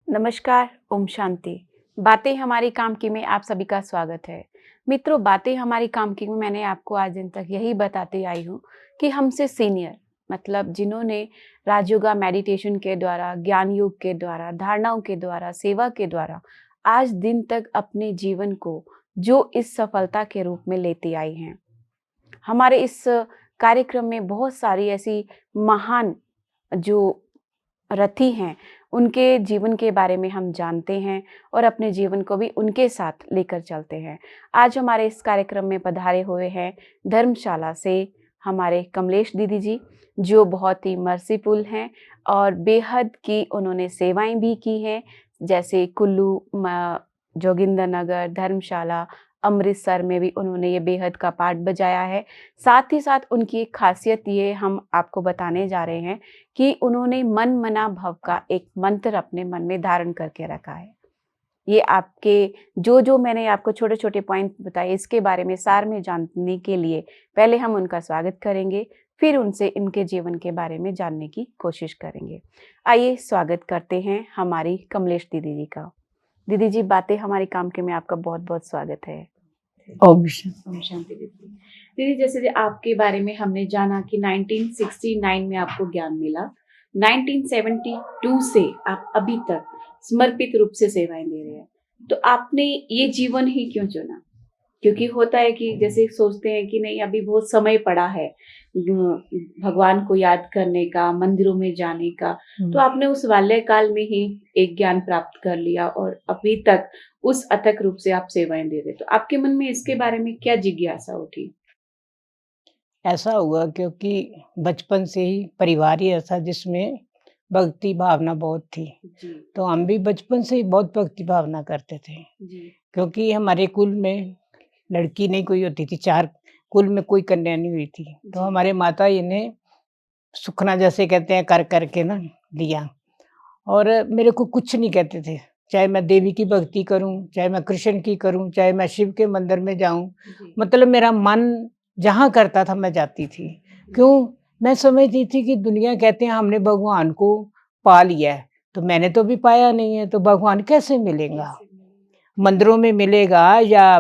नमस्कार, ओम शांति। बातें हमारी काम की में आप सभी का स्वागत है। मित्रों, बातें हमारी काम की में मैंने आपको आज दिन तक यही बताती आई हूँ कि हमसे सीनियर मतलब जिन्होंने राजयोगा मेडिटेशन के द्वारा, ज्ञान योग के द्वारा, धारणाओं के द्वारा, सेवा के द्वारा आज दिन तक अपने जीवन को जो इस सफलता के रूप में लेते आई हैं। हमारे इस कार्यक्रम में बहुत सारी ऐसी महान जो रथी हैं, उनके जीवन के बारे में हम जानते हैं और अपने जीवन को भी उनके साथ लेकर चलते हैं। आज हमारे इस कार्यक्रम में पधारे हुए हैं धर्मशाला से हमारे कमलेश दीदी जी, जो बहुत ही मर्सीफुल हैं और बेहद की उन्होंने सेवाएँ भी की हैं, जैसे कुल्लू जोगिंदरनगर, धर्मशाला, अमृतसर में भी उन्होंने ये बेहद का पार्ट बजाया है। साथ ही साथ उनकी एक ख़ासियत ये हम आपको बताने जा रहे हैं कि उन्होंने मन मना भव का एक मंत्र अपने मन में धारण करके रखा है। ये आपके जो मैंने आपको छोटे-छोटे पॉइंट बताए इसके बारे में सार में जानने के लिए पहले हम उनका स्वागत करेंगे, फिर उनसे इनके जीवन के बारे में जानने की कोशिश करेंगे। आइए स्वागत करते हैं हमारी कमलेश दीदी जी का। दीदी जी, बातें हमारी काम के में आपका बहुत-बहुत स्वागत है। ओम शांति। ओम शांति दीदी। दीदी, जैसे कि आपके बारे में हमने जाना कि 1969 में आपको ज्ञान मिला। 1972 से आप अभी तक समर्पित रूप से सेवाएं दे रहे हैं। तो आपने ये जीवन ही क्यों चुना? क्योंकि होता है कि जैसे सोचते हैं कि नहीं अभी बहुत समय पड़ा है भगवान को याद करने का, मंदिरों में जाने का, तो आपने उस बाल्यकाल में ही एक ज्ञान प्राप्त कर लिया और अभी तक उस अथक रूप से आप सेवाएं दे रहे। तो आपके मन में इसके बारे में क्या जिज्ञासा उठी? ऐसा हुआ क्योंकि बचपन से ही परिवार ही ऐसा जिसमें भक्ति भावना बहुत थी। जी, तो हम भी बचपन से ही बहुत भक्ति भावना करते थे। जी, क्योंकि हमारे कुल में लड़की नहीं कोई होती थी, 4 कुल में कोई कन्या नहीं हुई थी। तो जी, हमारे माता जी ने सुखना जैसे कहते हैं कर के ना लिया और मेरे को कुछ नहीं कहते थे। चाहे मैं देवी की भक्ति करूँ, चाहे मैं कृष्ण की करूँ, चाहे मैं शिव के मंदिर में जाऊँ, जी, मतलब मेरा मन जहाँ करता था मैं जाती थी। क्यों? मैं समझती थी कि दुनिया कहते हैं हमने भगवान को पा लिया है, तो मैंने तो अभी पाया नहीं है, तो भगवान कैसे मिलेगा? कैसे मिलेगा? मंदिरों में मिलेगा या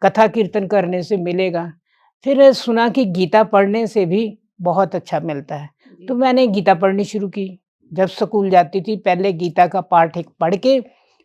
कथा कीर्तन करने से मिलेगा। फिर सुना कि गीता पढ़ने से भी बहुत अच्छा मिलता है, तो जी, मैंने गीता पढ़नी शुरू की। जब स्कूल जाती थी पहले गीता का पाठ एक पढ़ के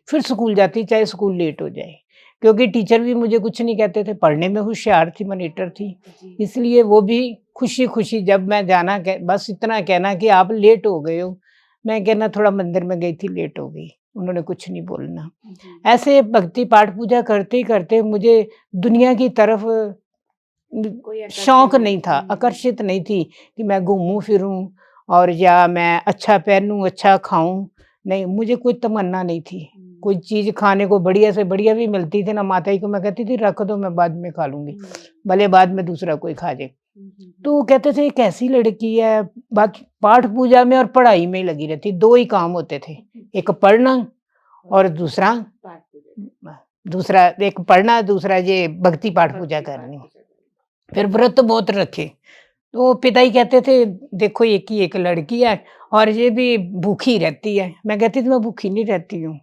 फिर स्कूल जाती, चाहे स्कूल लेट हो जाए। क्योंकि टीचर भी मुझे कुछ नहीं कहते थे, पढ़ने में होशियार थी, मॉनिटर थी। जी, इसलिए वो भी खुशी-खुशी जब मैं जाना कह बस इतना कहना कि आप लेट हो गए हो, मैं कहना थोड़ा मंदिर में गई थी, लेट हो गई। उन्होंने कुछ नहीं बोलना। जी, ऐसे भक्ति पाठ पूजा करते ही करते मुझे दुनिया की तरफ कोई आकर्षण शौक नहीं। नहीं था, आकर्षित नहीं थी कि मैं घूमूँ-फिरूँ और या मैं अच्छा पहनूँ, अच्छा खाऊँ। नहीं, मुझे कोई तमन्ना नहीं थी। कोई चीज़ खाने को बढ़िया से बढ़िया भी मिलती थी ना, माता जी को मैं कहती थी रख दो मैं बाद में खा लूँगी, हुँ, भले बाद में दूसरा कोई खा जाए। हुँ, हुँ, तो हुँ। वो कहते थे, "ये कैसी लड़की है, बात पाठ पूजा में और पढ़ाई में ही लगी रहती है।" 2 ही काम होते थे, एक जी, पढ़ना और और दूसरा पाठ पूजा, दूसरा एक पढ़ना, दूसरा ये भक्ति पाठ पूजा भक्ति पाठ करनी। पूजा करना। फिर व्रत बहुत रखे। तो पिता ही कहते थे, "देखो एक ही एक लड़की है और ये भी भूखी रहती है।" मैं कहती थी, "मैं भूखी नहीं रहती हूँ।"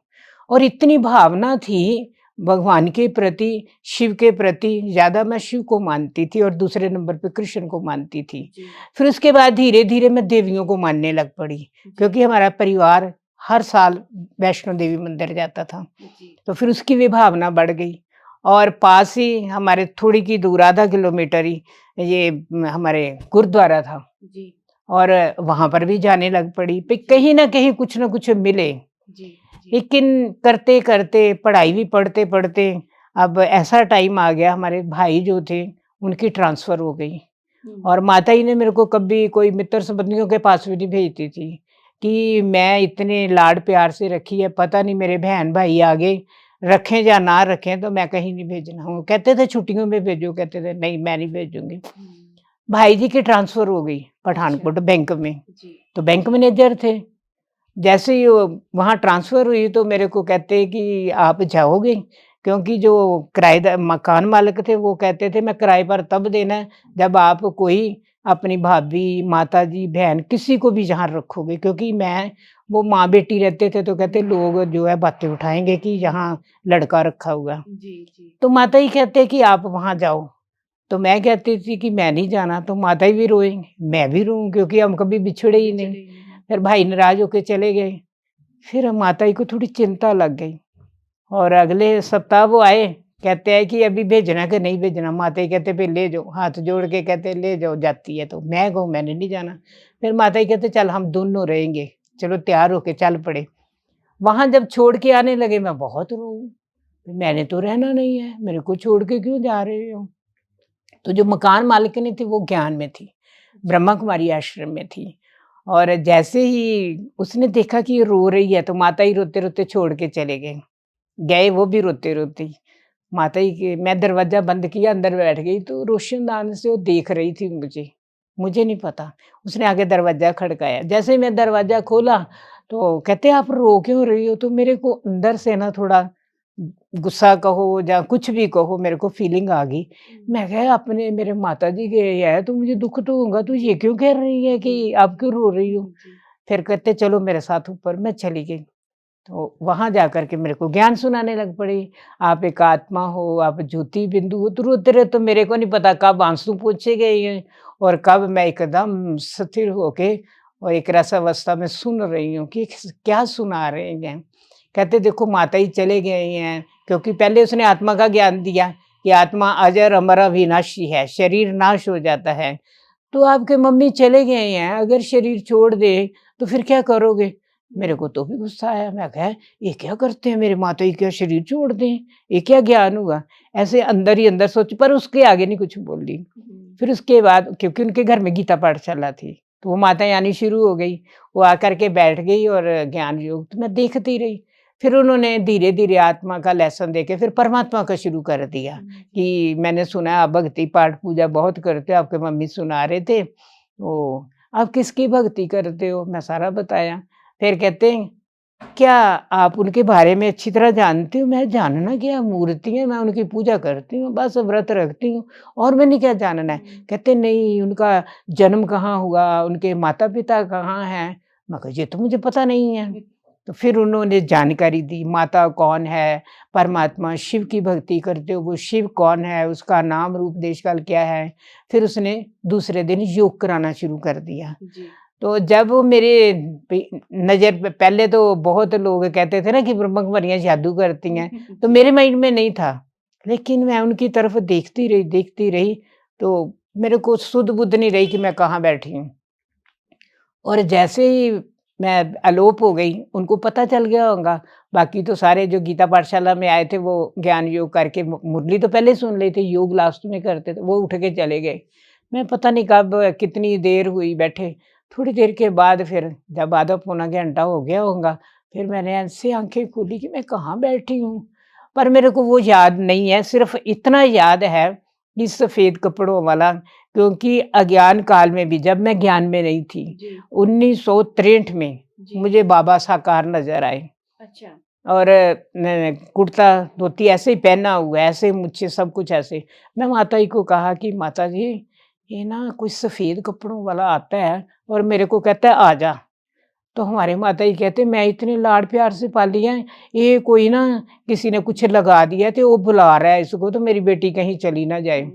और इतनी भावना थी भगवान के प्रति, शिव के प्रति, ज़्यादा मैं शिव को मानती थी और दूसरे नंबर पे कृष्ण को मानती थी। जी, फिर उसके बाद धीरे-धीरे मैं देवियों को मानने लग पड़ी, जी, क्योंकि हमारा परिवार हर साल वैष्णो देवी मंदिर जाता था। जी, तो फिर उसकी भी भावना बढ़ गई और पास ही हमारे थोड़ी की दूर आधा किलोमीटर ही ये हमारे गुरुद्वारा था जी, और वहाँ पर भी जाने लग पड़ी। पे जी, कहीं न कहीं कुछ न कुछ मिले। जी, जी, लेकिन करते-करते, पढ़ाई भी पढ़ते-पढ़ते अब ऐसा टाइम आ गया हमारे भाई जो थे, उनकी ट्रांसफ़र हो गई हुँ, और माता जी ने मेरे को कभी कोई मित्र संबंधियों के पास भी नहीं भेजती थी कि मैं इतने लाड प्यार से रखी है, पता नहीं मेरे बहन-भाई आगे रखें या ना रखें तो मैं कहीं नहीं भेजना। वो कहते थे छुट्टियों में भेजो, कहते थे नहीं मैं नहीं भेजूँगी। हुँ, भाई जी की ट्रांसफ़र हो गई अच्छा, पठानकोट बैंक में, जी, तो बैंक मैनेजर थे। जैसे ही वो वहाँ ट्रांसफ़र हुई तो मेरे को कहते कि आप जाओगे? क्योंकि जो किराएदार मकान मालिक थे वो कहते थे मैं किराए पर तब देना है जब आप कोई अपनी भाभी, माताजी, बहन किसी को भी जहाँ रखोगे, क्योंकि मैं वो माँ-बेटी रहते थे तो कहते लोग जो है बातें उठाएँगे कि यहाँ लड़का रखा हुआ है। जी, जी। तो माता जी कहते कि आप वहाँ जाओ, तो मैं कहती थी कि मैं नहीं जाना, तो माता जी भी रोएँगी, मैं भी रोऊँ क्योंकि हम कभी बिछड़े ही नहीं। बिछड़े ही नहीं। फिर भाई नाराज़ होके चले गए। फिर माता जी को थोड़ी चिंता लग गई और अगले सप्ताह वो आए, कहते हैं कि अभी भेजना कि नहीं भेजना? माता जी कहते फिर ले जाओ, हाथ जोड़ के कहते ले जाओ जाती है तो। मैं कहूँ मैंने नहीं जाना। फिर माता जी कहते चल हम दोनों रहेंगे, चलो तैयार होके चल पड़े। वहाँ जब छोड़ के आने लगे मैं बहुत रोई, मैंने तो रहना नहीं है, मेरे को छोड़ के क्यों जा रहे हो? तो जो मकान मालिकिनी थी वो ज्ञान में थी, ब्रह्मा कुमारी आश्रम में थी। और जैसे ही उसने देखा कि ये रो रही है तो माता जी रोते-रोते छोड़ के चले गए। गए वो भी रोते-रोते ही। माता जी के मैं दरवाज़ा बंद किया, अंदर बैठ गई तो रोशनदान से वो देख रही थी मुझे, मुझे नहीं पता। उसने आके दरवाज़ा खड़काया, जैसे ही मैं दरवाज़ा खोला तो कहते आप रो क्यों रही हो? तो मेरे को अंदर से ना थोड़ा गुस्सा कहो या कुछ भी कहो, मेरे को फीलिंग आ गई। मैं कहा अपने मेरे माताजी के है तो मुझे दुःख तो होगा, तो ये क्यों कह रही है कि आप क्यों रो रही हो? जी। फिर कहते चलो मेरे साथ ऊपर, मैं चली गई। तो वहाँ जाकर के मेरे को ज्ञान सुनाने लग पड़ी। आप एक आत्मा हो, आप ज्योति बिंदु हो, तो रोते रहे तो मेरे को नहीं पता कब आँसू पोंछे गए हैं और कब मैं एकदम स्थिर होके और एक रसावस्था में सुन रही हूँ कि क्या सुना रहे हैं। कहते देखो माता ही चले गए हैं, क्योंकि पहले उसने आत्मा का ज्ञान दिया कि आत्मा अजर अमर अविनाशी है, शरीर नाश हो जाता है। तो आपके मम्मी चले गए हैं, अगर शरीर छोड़ दें तो फिर क्या करोगे? मेरे को तो भी गुस्सा आया, मैं कहा ये क्या करते हैं मेरे माता जी, क्या शरीर छोड़ दें? ये क्या ज्ञान हुआ? ऐसे अंदर ही अंदर सोच, पर उसके आगे नहीं कुछ बोली। फिर उसके बाद क्योंकि उनके घर में गीता पाठशाला थी, तो वो माताएँ आनी शुरू हो गई। वो आकर के बैठ गई और ज्ञान योग तो मैं देखती रही। फिर उन्होंने धीरे-धीरे आत्मा का लेसन देके फिर परमात्मा का शुरू कर दिया कि मैंने सुना है आप भक्ति पाठ पूजा बहुत करते हो, आपके मम्मी सुना रहे थे। तो आप किसकी भक्ति करते हो? मैं सारा बताया। फिर कहते हैं, "क्या आप उनके बारे में अच्छी तरह जानती हो?" मैं जानना क्या, मूर्ति है, मैं उनकी पूजा करती हूँ, बस व्रत रखती हूँ और मैंने क्या जानना है? कहते नहीं, उनका जन्म कहाँ हुआ, उनके माता-पिता कहाँ हैं? मैं कहा ये तो मुझे पता नहीं है। तो फिर उन्होंने जानकारी दी, माता कौन है, परमात्मा शिव की भक्ति करते हो, वो शिव कौन है, उसका नाम, रूप, देश काल क्या है? फिर उसने दूसरे दिन योग कराना शुरू कर दिया। जी। तो जब वो मेरे पे नज़र पे पहले तो बहुत लोग कहते थे ना कि ब्रह्मा कुमारियाँ जादू करती हैं, तो मेरे माइंड में नहीं था। लेकिन मैं उनकी तरफ देखती रही, तो मेरे को सुध बुध नहीं रही कि मैं कहाँ बैठी हूँ। और जैसे ही मैं अलोप हो गई, उनको पता चल गया होगा, बाकी तो सारे जो गीता पाठशाला में आए थे वो ज्ञान योग करके मुरली तो पहले सुन ली थी, योग लास्ट में करते थे, वो उठ के चले गए। मैं पता नहीं कब कितनी देर हुई बैठे, थोड़ी देर के बाद फिर जब आधा पौना घंटा हो गया होगा, फिर मैंने ऐसे आँखें खोली कि मैं कहाँ बैठी हूँ? पर मेरे को वो याद नहीं है, सिर्फ़ इतना याद है कि सफ़ेद कपड़ों वाला, क्योंकि अज्ञान काल में भी जब मैं ज्ञान में नहीं थी, जी। 1963 में जी। मुझे बाबा साकार नज़र आए अच्छा। और न कुर्ता धोती ऐसे ही पहना हुआ है, ऐसे मुझसे सब कुछ ऐसे। मैं माता जी को कहा कि माता जी, ये ना कोई सफ़ेद कपड़ों वाला आता है और मेरे को कहता है आ जा। तो हमारे माता जी कहते मैं इतने लाड प्यार से पाली है, ये कोई ना किसी ने कुछ लगा दिया है तो वो बुला रहा है इसको, तो मेरी बेटी कहीं चली ना जाए,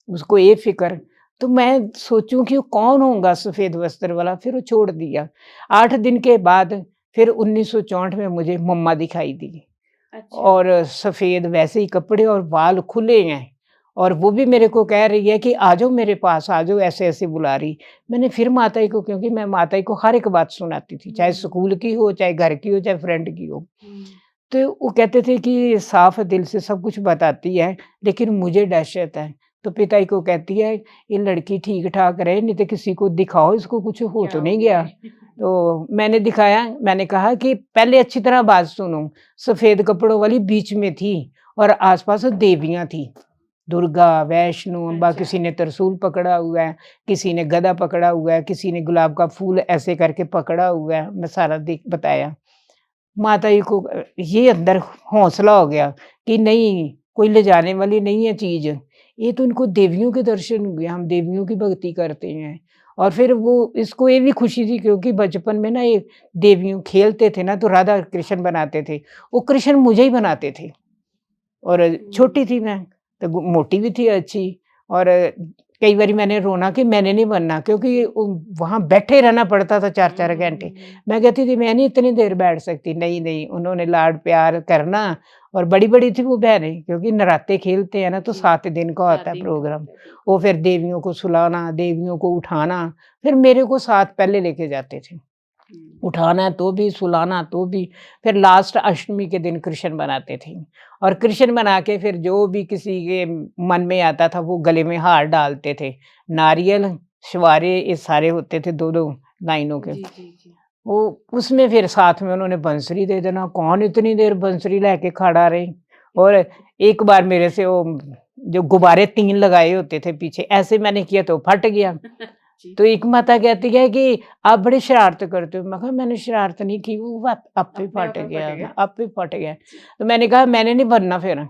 उसको ये फ़िक्र। तो मैं सोचूँ कि वो कौन होगा सफ़ेद वस्त्र वाला, फिर वो छोड़ दिया। 8 दिन के बाद फिर 1964 में मुझे मम्मा दिखाई दी अच्छा। और सफ़ेद वैसे ही कपड़े और बाल खुले हैं और वो भी मेरे को कह रही है कि आ जाओ मेरे पास, आ जाओ, ऐसे-ऐसे बुला रही। मैंने फिर माता जी को, क्योंकि मैं माता जी को हर एक बात सुनाती थी, चाहे स्कूल की हो, चाहे घर की हो, चाहे फ्रेंड की हो। तो वो कहते थे कि साफ दिल से सब कुछ बताती है, लेकिन मुझे दहशत है। तो पिता जी को कहती है, ये लड़की ठीक-ठाक रहे, नहीं तो किसी को दिखाओ, इसको कुछ हो तो नहीं गया। तो मैंने दिखाया, मैंने कहा कि पहले अच्छी तरह बात सुनो, सफ़ेद कपड़ों वाली बीच में थी और आस-पास देवियाँ थी। दुर्गा, वैष्णो, अम्बा, अच्छा। किसी ने त्रिशूल पकड़ा हुआ है, किसी ने गदा पकड़ा हुआ है, किसी ने गुलाब का फूल ऐसे करके पकड़ा हुआ है, मैं सारा देख बताया। माता जी को ये अंदर हौसला हो गया कि नहीं, कोई ले जाने वाली नहीं है चीज़, ये तो इनको देवियों के दर्शन हुए, हम देवियों की भक्ति करते हैं। और फिर वो इसको ये भी खुशी थी क्योंकि बचपन में ना ये देवियों खेलते थे ना तो राधा कृष्ण बनाते थे, वो कृष्ण मुझे ही बनाते थे। और छोटी थी मैं, तो मोटी भी थी अच्छी। और कई बारी मैंने रोना कि मैंने नहीं बनना, क्योंकि वहाँ बैठे रहना पड़ता था 4-4 घंटे। मैं कहती थी मैं नहीं इतनी देर बैठ सकती, नहीं, नहीं, उन्होंने लाड प्यार करना। और बड़ी-बड़ी थी वो बहनें, क्योंकि नराते खेलते हैं ना तो 7 दिन का होता है प्रोग्राम। वो फिर देवियों को सुलाना, देवियों को उठाना, फिर मेरे को साथ पहले लेके जाते थे। उठाना तो भी, सुलाना तो भी, फिर लास्ट अष्टमी के दिन कृष्ण बनाते थे। और कृष्ण बना के फिर जो भी किसी के मन में आता था वो गले में हार डालते थे। नारियल, छुआरे ये सारे होते थे 2-2 लाइनों के। वो उसमें फिर साथ में उन्होंने बंसरी दे देना, कौन इतनी देर बंसरी लेके खड़ा रहे। और एक बार मेरे से वो जो गुब्बारे 3 लगाए होते थे पीछे, ऐसे मैंने किया तो फट गया। तो एक माता कहती है कि आप बड़ी शरारत करते हो। मैं कहा मैंने शरारत नहीं की, वो आपे फट गया, आपे फट गया। तो मैंने कहा मैंने नहीं बनना फिर।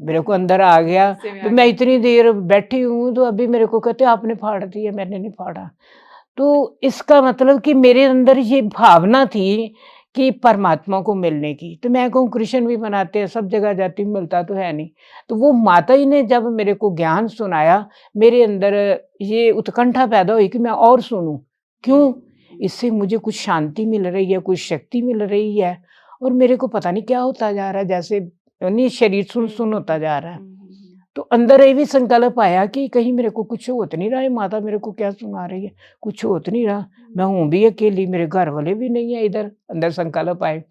मेरे को अंदर आ गया, तो मैं इतनी देर बैठी हूँ तो अभी मेरे को कहते आपने फाड़ दिया, मैंने नहीं फाड़ा। तो इसका मतलब कि मेरे अंदर ये भावना थी कि परमात्मा को मिलने की। तो मैं कहूँ कृष्ण भी मनाते हैं, सब जगह जाती हूँ, मिलता तो है नहीं। तो वो माता जी ने जब मेरे को ज्ञान सुनाया, मेरे अंदर ये उत्कंठा पैदा हुई कि मैं और सुनूँ। क्यों? इससे मुझे कुछ शांति मिल रही है, कुछ शक्ति मिल रही है। और मेरे को पता नहीं क्या होता जा रहा है, जैसे नहीं शरीर सुन-सुन होता जा रहा है। तो अंदर ये भी संकल्प आया कि कहीं मेरे को कुछ हो तो नहीं रहा है, माता मेरे को क्या सुना रही है, कुछ हो तो नहीं रहा। मैं हूँ भी अकेली, मेरे घर वाले भी नहीं है इधर, अंदर संकल्प आए।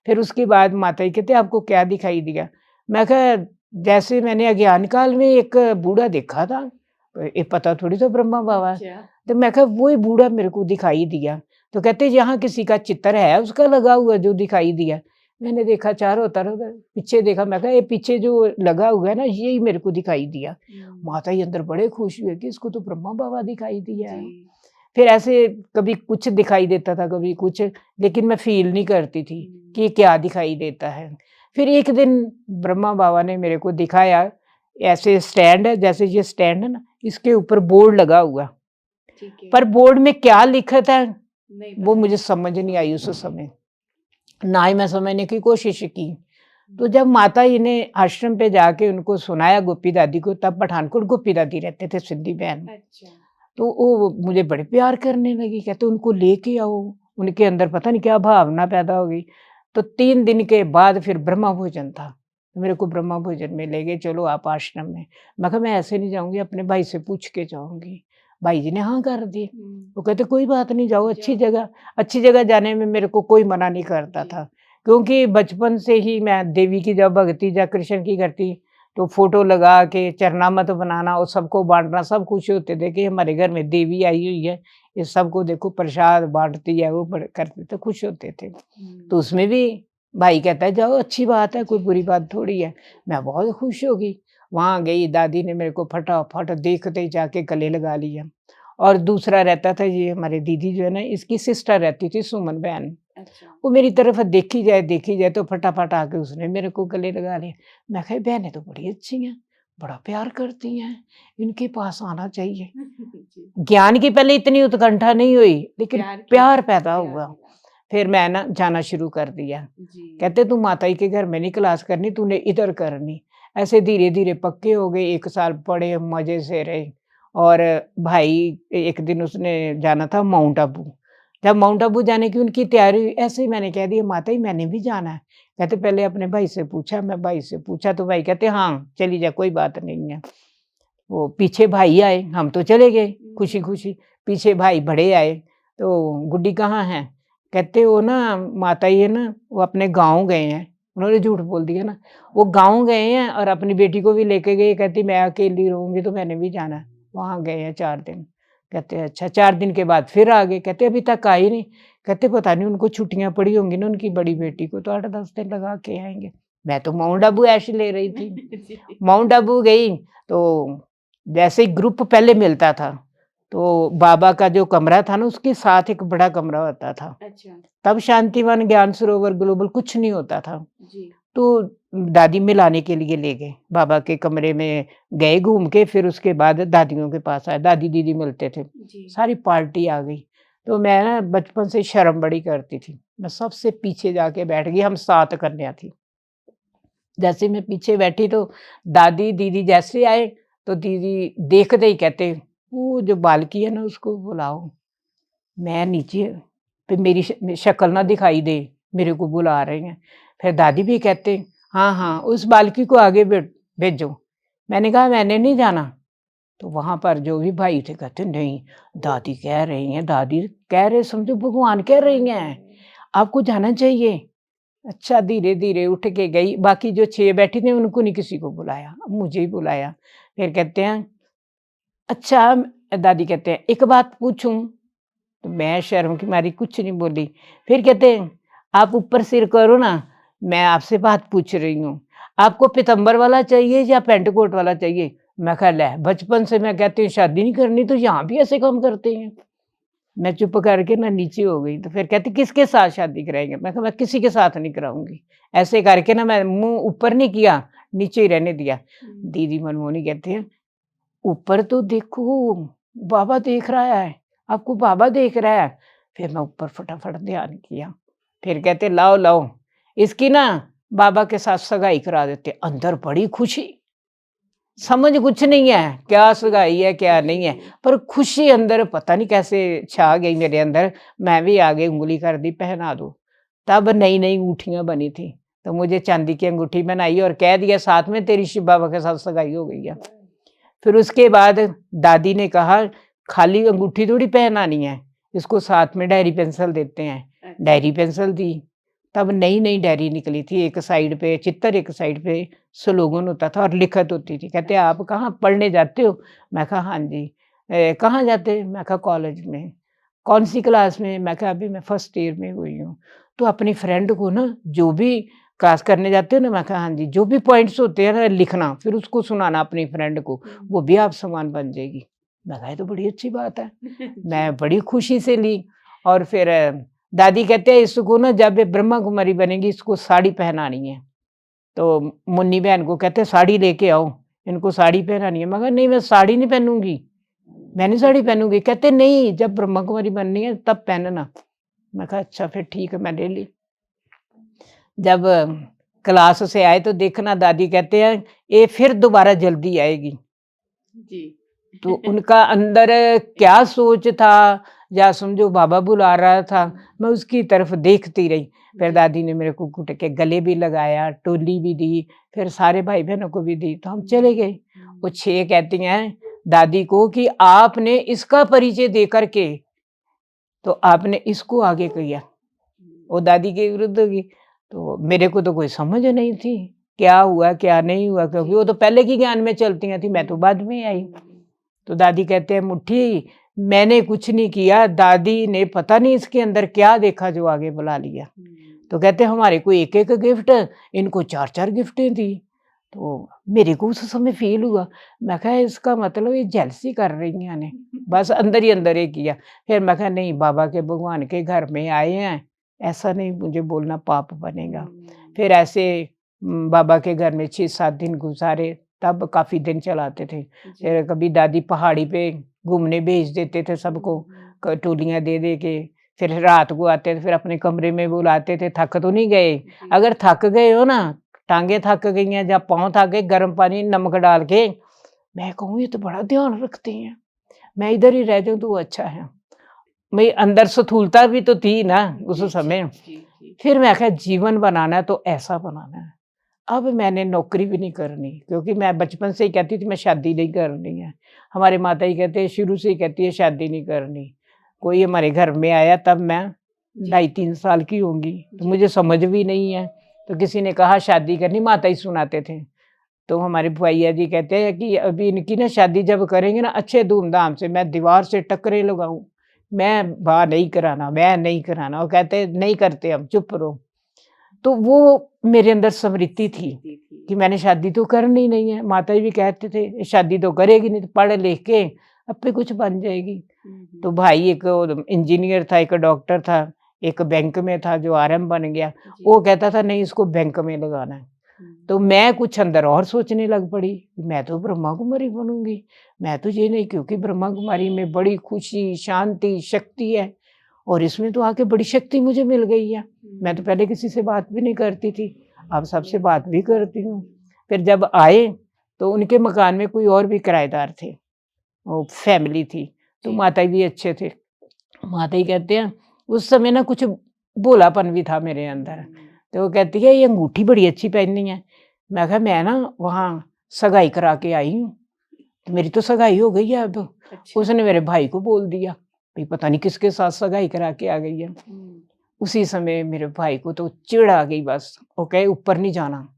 फिर उसके बाद माता जी कहते आपको क्या दिखाई दिया? मैं कहा जैसे मैंने अज्ञान काल में एक बूढ़ा देखा था, ये पता थोड़ी था ब्रह्मा बाबा है। तो मैं कहा वो ही बूढ़ा मेरे को दिखाई दिया। तो कहते यहाँ किसी का चित्र है उसका लगा हुआ जो दिखाई दिया। मैंने देखा चारों तरफ, पीछे देखा, मैं कहा ये पीछे जो लगा हुआ है ना यही मेरे को दिखाई दिया। माता जी अंदर बड़े खुश हुए कि इसको तो ब्रह्मा बाबा दिखाई दिया है। फिर ऐसे कभी कुछ दिखाई देता था, कभी कुछ, लेकिन मैं फ़ील नहीं करती थी कि ये क्या दिखाई देता है। फिर एक दिन ब्रह्मा बाबा ने मेरे को दिखाया, ऐसे स्टैंड है, जैसे ये स्टैंड है ना, इसके ऊपर बोर्ड लगा हुआ। पर बोर्ड में क्या लिखा था वो मुझे समझ नहीं आई उस समय, ना ही मैं समझने की कोशिश की। तो जब माता जी ने आश्रम पे जाके उनको सुनाया गोपी दादी को, तब पठानकोट गोपी दादी रहते थे, सिंधी बहन। तो वो मुझे बड़े प्यार करने लगी, कहते उनको लेके आओ, उनके अंदर पता नहीं क्या भावना पैदा हो गई। तो 3 दिन के बाद फिर ब्रह्मा भोजन था, मेरे को ब्रह्मा भोजन में ले गए, चलो आप आश्रम में। मैं कहा मैं ऐसे नहीं जाऊँगी, अपने भाई से पूछ के जाऊँगी। भाई जी ने हाँ कर दी। वो कहते कोई बात नहीं, जाओ, अच्छी जगह जाने में मेरे को कोई मना नहीं करता था। क्योंकि बचपन से ही मैं देवी की जब भक्ति या कृष्ण की करती, तो फ़ोटो लगा के चरनामत बनाना और सबको बाँटना, सब खुश होते थे कि हमारे घर में देवी आई हुई है, ये सबको देखो प्रसाद बाँटती है, वो बड़े करते थे, खुश होते थे। तो उसमें भी भाई कहता है जाओ, अच्छी बात है, कोई बुरी बात थोड़ी है। मैं बहुत खुश हो गई। वहाँ गई, दादी ने मेरे को फटाफट देखते ही जाके गले लगा लिया। और दूसरा रहता था, ये हमारी दीदी जो है ना, इसकी सिस्टर रहती थी सुमन बहन। वो मेरी तरफ देखी जाए तो फटाफट आके उसने मेरे को गले लगा लिया। मैं कहा बहनें तो बड़ी अच्छी हैं, बड़ा प्यार करती हैं, इनके पास आना चाहिए। ज्ञान की पहले इतनी उत्कंठा नहीं हुई, लेकिन प्यार पैदा हुआ। फिर मैं ना जाना शुरू कर दिया। कहते तू माता जी के घर में नहीं क्लास करनी, तूने इधर करनी। ऐसे धीरे-धीरे पक्के हो गए, 1 साल पढ़े, मज़े से रहे। और भाई एक दिन उसने जाना था माउंट आबू। जब माउंट आबू जाने की उनकी तैयारी हुई, ऐसे ही मैंने कह दिया माता जी मैंने भी जाना है। कहते पहले अपने भाई से पूछा, मैं भाई से पूछा तो भाई कहते हाँ, चली जा, कोई बात नहीं है। वो पीछे भाई आए, हम तो चले गए खुशी-खुशी। पीछे भाई बड़े आए, तो गुड्डी कहाँ है? कहते वो ना माता जी है ना, वो अपने गाँव गए हैं। उन्होंने झूठ बोल दिया ना। वो गाँव गए हैं और अपनी बेटी को भी लेके गए, कहती मैं अकेली रहूँगी तो मैंने भी जाना है। वहाँ गए हैं 4 दिन। कहते अच्छा, 4 दिन के बाद फिर आ गए, कहते अभी तक आई नहीं। कहते पता नहीं उनको छुट्टियाँ पड़ी होंगी ना उनकी बड़ी बेटी को, तो 8-10 दिन लगा के आएँगे। मैं तो माउंट आबू ऐश ले रही थी। माउंट आबू गई तो जैसे ही ग्रुप पहले मिलता था, तो बाबा का जो कमरा था ना उसके साथ एक बड़ा कमरा होता था। तब शांतिवन, ज्ञान सरोवर, ग्लोबल कुछ नहीं होता था। तो दादी मिलाने के लिए ले गए, बाबा के कमरे में गए घूम के, फिर उसके बाद दादियों के पास आए, दादी-दीदी मिलते थे। जी। सारी पार्टी आ गई, तो मैं ना बचपन से शर्म बड़ी करती थी, मैं सबसे पीछे जाके बैठ गई, हम 7 कन्या थी। जैसे मैं पीछे बैठी तो दादी-दीदी जैसे आए, तो दीदी देखते ही कहते, "वो जो बालकी है ना उसको बुलाओ।" मैं नीचे, फिर मेरी शक्ल ना दिखाई दे, मेरे को बुला रहे हैं। फिर दादी भी कहते, "हाँ, हाँ, उस बालकी को आगे भेजो।" मैंने कहा, "मैंने नहीं जाना।" तो वहाँ पर जो भी भाई थे कहते, "नहीं, दादी कह रही हैं, दादी कह रहे, समझो भगवान कह रही हैं, आपको जाना चाहिए।" अच्छा, धीरे-धीरे उठ के गई, बाकी जो 6 बैठी थी उनको नहीं किसी को बुलाया, मुझे ही बुलाया। फिर कहते हैं, "अच्छा", दादी कहते हैं, "एक बात पूछूँ?" तो मैं शर्म के मारी कुछ नहीं बोली। फिर कहते हैं, "आप ऊपर सिर करो ना, मैं आपसे बात पूछ रही हूँ। आपको पीताम्बर वाला चाहिए या पेंट कोट वाला चाहिए?" मैं कहा, "ले, बचपन से मैं कहती हूँ शादी नहीं करनी तो यहाँ भी ऐसे काम करते हैं।" मैं चुप करके ना नीचे हो गई, तो फिर कहती, "किसके साथ शादी कराएँगे?" मैं कहा, "मैं किसी के साथ नहीं कराऊँगी।" ऐसे करके ना मैं मुँह ऊपर नहीं किया, नीचे ही रहने दिया। दीदी मनमोहनी कहती है, "ऊपर तो देखो, बाबा देख रहा है, आपको बाबा देख रहा है।" फिर मैं ऊपर फटाफट ध्यान किया। फिर कहते, "लाओ, लाओ, इसकी ना बाबा के साथ सगाई करा देते।" अंदर बड़ी खुशी, समझ कुछ नहीं है, क्या सगाई है, क्या नहीं है, पर खुशी अंदर पता नहीं कैसे छा गई मेरे अंदर, मैं भी आगे उँगली कर दी, पहना दो। तब नई-नई अंगूठियाँ बनी थी, तो मुझे चांदी की अंगूठी बनाई और कह दिया साथ में तेरी शिव बाबा के साथ सगाई हो गई है। फिर उसके बाद दादी ने कहा, खाली अंगूठी थोड़ी पहनानी है, इसको साथ में डायरी पेंसिल देते हैं। डायरी पेंसिल दी, तब नई-नई डायरी निकली थी, एक साइड पे चित्र, एक साइड पे स्लोगन होता था और लिखत होती थी। कहते, "आप कहाँ पढ़ने जाते हो?" मैं कहा, "हाँ जी।" "कहाँ जाते?" मैं कहा, "कॉलेज में।" "कौन-सी क्लास में?" मैं कहा, "अभी मैं फर्स्ट ईयर में हुई हूँ।" तो अपनी फ्रेंड को ना जो भी क्लास करने जाते हो ना, मैं कहा, "हाँ जी।" "जो भी पॉइंट्स होते हैं ना लिखना, फिर उसको सुनाना अपनी फ्रेंड को, वो भी आप समान बन जाएगी।" मैं कहा, "ये तो बड़ी अच्छी बात है।" मैं बड़ी खुशी से ली और फिर दादी कहते हैं, "इसको ना जब ये ब्रह्मा कुमारी बनेगी इसको साड़ी पहनानी है।" तो मुन्नी बहन को कहते हैं, "साड़ी लेके आओ, इनको साड़ी पहनानी है।" मैं कहा, "नहीं, मैं साड़ी नहीं पहनूँगी, मैं नहीं साड़ी पहनूँगी।" कहते, "नहीं, जब ब्रह्मा कुमारी बननी है तब पहनना।" मैं कहा, "अच्छा, फिर ठीक है, मैं ले ली।" जब क्लास से आए तो देखना, दादी कहते हैं, "ये फिर दोबारा जल्दी आएगी।" जी। तो उनका अंदर क्या सोच था या समझो बाबा बुला रहा था, मैं उसकी तरफ देखती रही। फिर जी। दादी ने मेरे को घुट के गले भी लगाया, टोली भी दी, फिर सारे भाई-बहनों को भी दी, तो हम चले गए। वो 6 कहती हैं दादी को कि आपने इसका परिचय दे कर के, तो आपने इसको आगे किया। वो दादी के विरुद्ध होगी। तो मेरे को तो कोई समझ नहीं थी, क्या हुआ, क्या नहीं हुआ, क्योंकि वो तो पहले की ज्ञान में चलती थी, मैं तो बाद में आई। तो दादी कहते हैं, "मुट्ठी, मैंने कुछ नहीं किया, दादी ने पता नहीं इसके अंदर क्या देखा जो आगे बुला लिया।" तो कहते हैं, "हमारे को एक-एक गिफ्ट, इनको 4-4 गिफ्टें दी।" तो मेरे को उस समय फ़ील हुआ, मैं कहा इसका मतलब ये जेलसी कर रही हैं ने, बस अंदर ही अंदर ये किया। फिर मैं कहा, "नहीं, बाबा के भगवान के घर में आए हैं, ऐसा नहीं मुझे बोलना, पाप बनेगा।" फिर ऐसे बाबा के घर में 6-7 दिन गुज़ारे, तब काफ़ी दिन चलाते थे। फिर कभी दादी पहाड़ी पे घूमने भेज देते थे सबको, टोलियाँ दे दे के, फिर रात को आते थे, फिर अपने कमरे में बुलाते थे, थक तो नहीं गए, अगर थक गए हो ना, टांगे थक गई हैं या पाँव थक गए, गर्म पानी नमक डाल के, मैं कहूँ ये तो बड़ा ध्यान रखती हैं, मैं इधर ही रह जाऊँ तो वो अच्छा है। मेरे अंदर स्थूलता भी तो थी ना उस समय। फिर मैं कहा जीवन बनाना है तो ऐसा बनाना है। अब मैंने नौकरी भी नहीं करनी, क्योंकि मैं बचपन से ही कहती थी मैं शादी नहीं करनी है। हमारे माता जी कहते हैं शुरू से ही कहती है शादी नहीं करनी। कोई हमारे घर में आया तब मैं ढाई 3 साल की होंगी, तो मुझे समझ भी नहीं है। तो किसी ने कहा शादी करनी, माता ही सुनाते थे। तो हमारे भैया जी कहते हैं कि अभी इनकी ना शादी जब करेंगे ना अच्छे धूम-धाम से, मैं दीवार से टक्करें लगाऊँ, मैं बा नहीं कराना, मैं नहीं कराना। वो कहते हैं नहीं करते हम, चुप रहो। तो वो मेरे अंदर स्मृति थी कि मैंने शादी तो करनी नहीं है। माता जी भी कहते थे शादी तो करेगी नहीं, तो पढ़ लिख के अपे कुछ बन जाएगी। तो भाई एक इंजीनियर था, एक डॉक्टर था, एक बैंक में था जो आरएम बन गया, वो कहता था नहीं इसको बैंक में लगाना है। तो मैं कुछ अंदर और सोचने लग पड़ी, मैं तो ब्रह्मा कुमारी बनूंगी, मैं तो ये नहीं, क्योंकि ब्रह्मा कुमारी में बड़ी खुशी, शांति, शक्ति है, और इसमें तो आके बड़ी शक्ति मुझे मिल गई है। मैं तो पहले किसी से बात भी नहीं करती थी, अब सबसे बात भी करती हूँ। फिर जब आए तो उनके मकान में कोई और भी किराएदार थे, वो फैमिली थी, तो माता भी अच्छे थे। माता ही कहते हैं उस समय ना कुछ भोलापन भी था मेरे अंदर, तो वो कहती है ये अंगूठी बड़ी अच्छी पहननी है। मैं कहा मैं ना वहाँ सगाई करा के आई हूँ, तो मेरी तो सगाई हो गई है अब। उसने मेरे भाई को बोल दिया, भाई पता नहीं किसके साथ सगाई करा के आ गई है। उसी समय मेरे भाई को तो चिढ़ आ गई बस, वो कहे ऊपर नहीं जाना।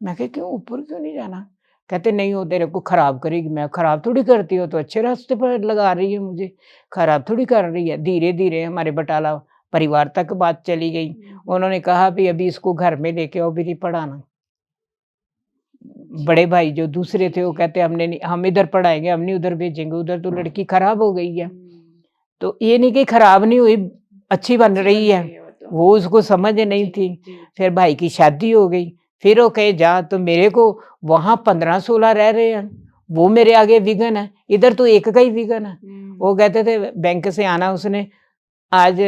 मैं कहा क्यों, ऊपर क्यों नहीं जाना? कहते नहीं वो तेरे को खराब करेगी। मैं खराब थोड़ी करती हो, तो अच्छे रास्ते पर लगा रही है मुझे, खराब थोड़ी कर रही है। धीरे धीरे हमारे बटाला परिवार तक बात चली गई। उन्होंने कहा भी अभी इसको घर में लेके आओ, भी नहीं पढ़ाना। बड़े भाई जो दूसरे थे वो कहते हमने नहीं, हम इधर पढ़ाएंगे, हम नहीं उधर भेजेंगे, उधर तो लड़की खराब हो गई है। तो ये नहीं कि खराब नहीं हुई, अच्छी बन रही है, वो उसको समझ नहीं थी। फिर भाई की शादी हो गई, फिर वो कहे जा, तो मेरे को वहां 15-16 रह रहे हैं, वो मेरे आगे विघन है, इधर तो एक का ही विघन है। वो कहते थे बैंक से आना उसने, आज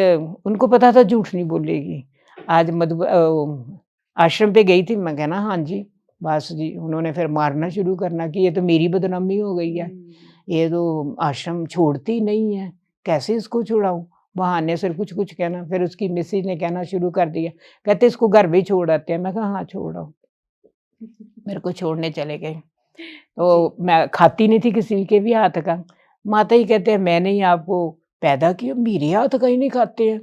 उनको पता था झूठ नहीं बोलेगी। आज आश्रम पे गई थी, मैं कहना हाँ जी बस जी। उन्होंने फिर मारना शुरू करना कि ये तो मेरी बदनामी हो गई है, ये तो आश्रम छोड़ती नहीं है, कैसे इसको छुड़ाऊं, बहाने से कुछ कुछ कहना। फिर उसकी मिसेज ने कहना शुरू कर दिया, कहते इसको घर भी छोड़ आते हैं। मैं कहा हाँ छोड़ आओ। मेरे को छोड़ने चले गए, तो मैं खाती नहीं थी किसी के भी हाथ का। माता ही कहते हैं मैंने ही आपको पैदा किया, मेरे हाथ का ही नहीं खाते हैं।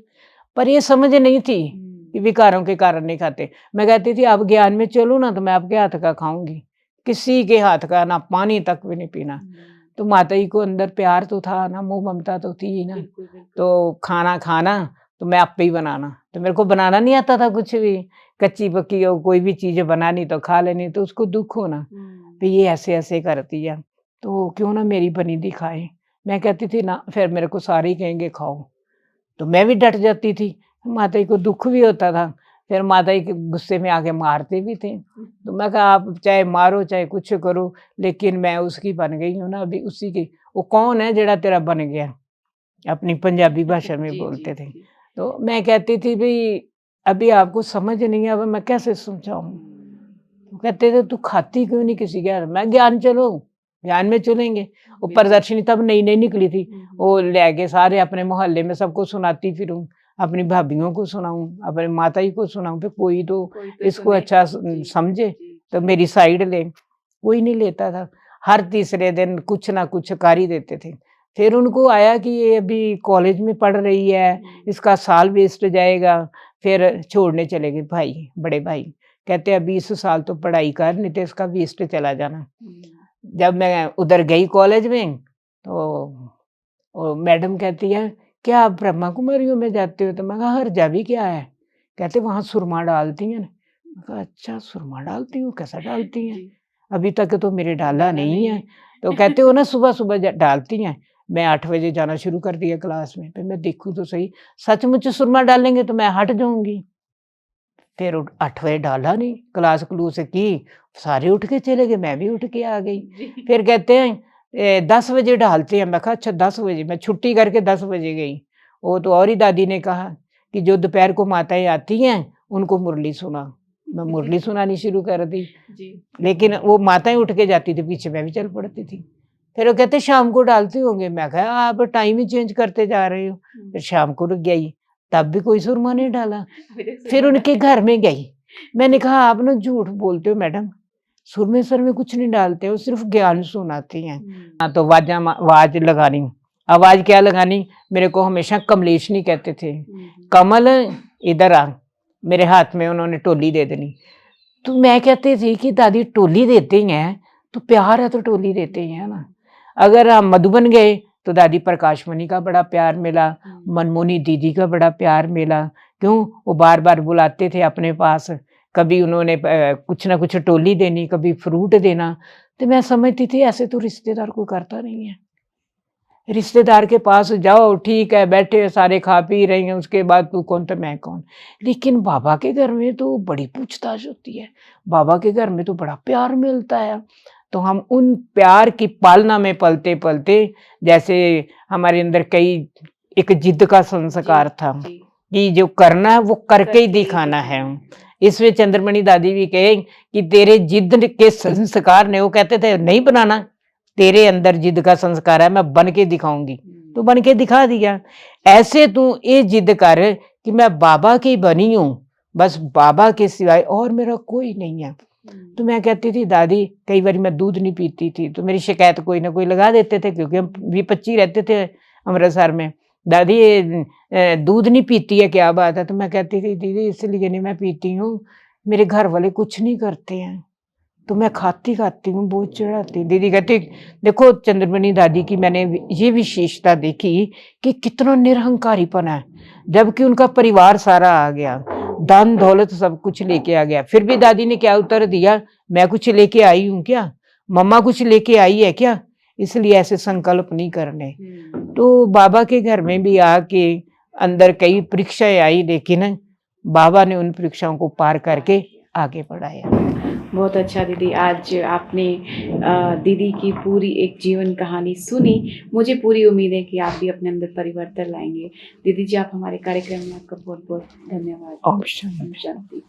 पर ये समझ नहीं थी कि विकारों के कारण नहीं खाते। मैं कहती थी आप ज्ञान में चलो ना, तो मैं आपके हाथ का खाऊंगी, किसी के हाथ का ना, पानी तक भी नहीं पीना। तो माता जी को अंदर प्यार तो था ना, मोह ममता तो थी ही ना। तो खाना खाना तो मैं आपे ही बनाना, तो मेरे को बनाना नहीं आता था कुछ भी, कच्ची पक्की हो कोई भी चीज़ बनानी तो खा लेनी। तो उसको दुःख होना तो ये ऐसे-ऐसे करती है, तो क्यों ना मेरी बनी दी खाए। मैं कहती थी ना, फिर मेरे को सारे ही कहेंगे खाओ, तो मैं भी डट जाती थी। माता जी को दुःख भी होता था, फिर माता जी के गुस्से में आके मारते भी थे। तो मैं कहा आप चाहे मारो चाहे कुछ करो, लेकिन मैं उसकी बन गई हूँ ना अभी, उसी की। वो कौन है जेड़ा तेरा बन गया, अपनी पंजाबी भाषा में बोलते थे। तो मैं कहती थी भई अभी आपको समझ नहीं आवा, मैं कैसे समझाऊँ? तो कहते थे तू खाती क्यों नहीं किसी के हाथ? मैं ज्ञान चलो, ज्ञान में चलेंगे। वो प्रदर्शनी तब नई-नई निकली थी, वो ले गए सारे अपने मोहल्ले में सबको सुनाती फिरूँ, अपनी भाभियों को सुनाऊँ, अपनी माता जी को सुनाऊँ, फिर कोई तो इसको अच्छा समझे, तो मेरी साइड ले। कोई नहीं लेता था। हर तीसरे दिन कुछ ना कुछ कर ही देते थे। फिर उनको आया कि ये अभी कॉलेज में पढ़ रही है, इसका साल वेस्ट जाएगा। फिर छोड़ने चले गए भाई, बड़े भाई। कहते अभी इस साल तो पढ़ाई कर, नहीं तो इसका वेस्ट चला जाना। जब मैं उधर गई कॉलेज में, तो वो मैडम कहती है, "क्या आप ब्रह्मा कुमारियों में जाते हो?" तो मैं कहा, "हर्जा भी क्या है?" कहते, "वहाँ सुरमा डालती हैं ना।" मैं कहा, "अच्छा सुरमा डालती हूँ, कैसा डालती हैं? अभी तक तो मेरे डाला नहीं है।" तो कहते हो ना सुबह-सुबह डालती हैं। मैं 8 बजे जाना शुरू कर दिया क्लास में, फिर मैं देखूँ तो सही, सचमुच सुरमा डालेंगे तो मैं हट जाऊँगी। फिर 8 बजे डाला नहीं, क्लास-क्लूस की, सारे उठ के चले गए, मैं भी उठ के आ गई। फिर कहते हैं 10 बजे डालते हैं। मैं कहा अच्छा 10 बजे, मैं छुट्टी करके 10 बजे गई। वो तो और ही दादी ने कहा कि जो दोपहर को माताएँ आती हैं, उनको मुरली सुना। मैं मुरली सुनानी शुरू कर दी। लेकिन वो माताएँ उठ के जाती थी, पीछे मैं भी चल पड़ती थी। फिर वो कहते शाम को डालते होंगे, मैं कहा आप टाइम ही चेंज करते जा रहे हो। फिर शाम को रुक गई, तब भी कोई सुरमा नहीं डाला। फिर उनके घर में गई, मैंने कहा आप ना झूठ बोलते हो मैडम, सुरमेसर में कुछ नहीं डालते हो, सिर्फ ज्ञान सुनाती हैं। हाँ, तो आवाज़ लगानी, आवाज़ क्या लगानी, मेरे को हमेशा कमलेशनी कहते थे। कमल इधर आ, मेरे हाथ में उन्होंने टोली दे देनी। तो मैं कहती थी कि दादी टोली देते हैं, तो प्यार है तो टोली देते ही हैं ना। अगर हम मधुबन गए, तो दादी प्रकाशमणि का बड़ा प्यार मिला, मनमोनी दीदी का बड़ा प्यार मिला। क्यों? वो बार-बार बुलाते थे अपने पास, कभी उन्होंने कुछ ना कुछ टोली देनी, कभी फ्रूट देना। तो मैं समझती थी ऐसे तो रिश्तेदार कोई करता नहीं है। रिश्तेदार के पास जाओ, ठीक है, बैठे सारे खा पी रहे हैं, उसके बाद तू कौन तो मैं कौन। लेकिन बाबा के घर में तो बड़ी पूछताछ होती है, बाबा के घर में तो बड़ा प्यार मिलता है। तो हम उन प्यार की पालना में पलते-पलते, जैसे हमारे अंदर कई एक जिद का संस्कार था जी, कि जो करना है वो करके ही करके ही दिखाना है। दिखाना। इसमें चंद्रमणि दादी भी कहे कि तेरे जिद के संस्कार ने, वो कहते थे नहीं बनाना, तेरे अंदर जिद का संस्कार है, मैं बन के दिखाऊंगी। तो बन के दिखा दिया। ऐसे तू ये जिद कर कि मैं बाबा की बनी हूँ, बस बाबा के सिवाय और मेरा कोई नहीं है। तो मैं कहती थी दादी, कई बार मैं दूध नहीं पीती थी तो मेरी शिकायत कोई ना कोई लगा देते थे, क्योंकि हम 20-25 रहते थे अमृतसर में। दादी ये दूध नहीं पीती है, क्या बात है? तो मैं कहती थी दीदी इसलिए नहीं मैं पीती हूँ, मेरे घर वाले कुछ नहीं करते हैं, तो मैं खाती हूँ, बहुत चढ़ाती। दीदी कहती देखो चंद्रमणि दादी की मैंने ये विशेषता देखी कि कितना निरहंकारीपन है, जबकि उनका परिवार सारा आ गया, धन दौलत सब कुछ लेके आ गया, फिर भी दादी ने क्या उत्तर दिया, मैं कुछ लेके आई हूँ क्या, मम्मा कुछ लेके आई है क्या, इसलिए ऐसे संकल्प नहीं करने। तो बाबा के घर में भी आके अंदर कई परीक्षाएं आई, लेकिन बाबा ने उन परीक्षाओं को पार करके आगे बढ़ाया। बहुत अच्छा दीदी, आज आपने दीदी की पूरी एक जीवन कहानी सुनी। मुझे पूरी उम्मीद है कि आप भी अपने अंदर परिवर्तन लाएंगे। दीदी जी, आप हमारे कार्यक्रम में आपका बहुत बहुत धन्यवाद। ओम शांति। ओम शांति।